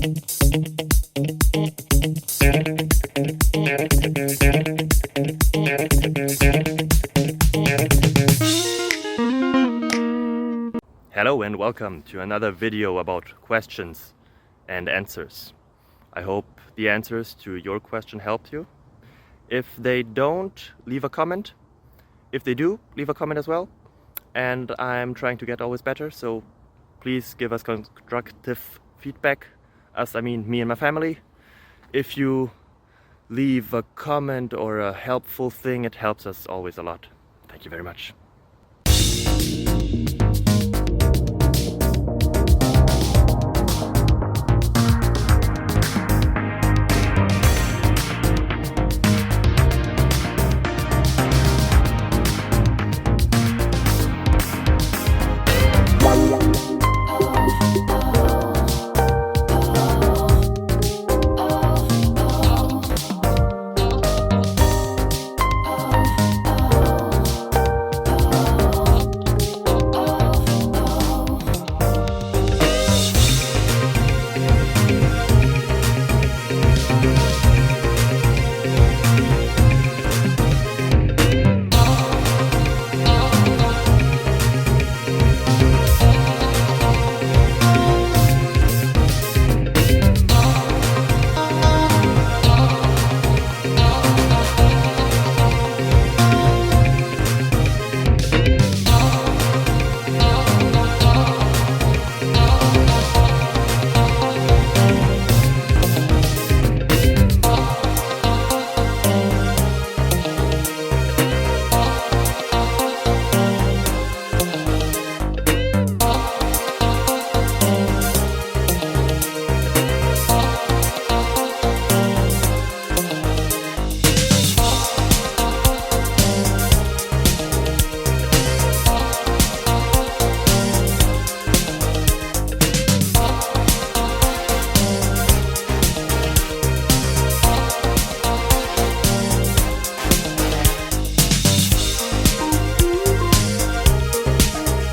Hello and welcome to another video about questions and answers. I hope the answers to your question helped you. If they don't, leave a comment. If they do, leave a comment as well. And I'm trying to get always better, so please give us constructive feedback. Us, I mean me and my family. If you leave a comment or a helpful thing, it helps us always a lot. Thank you very much.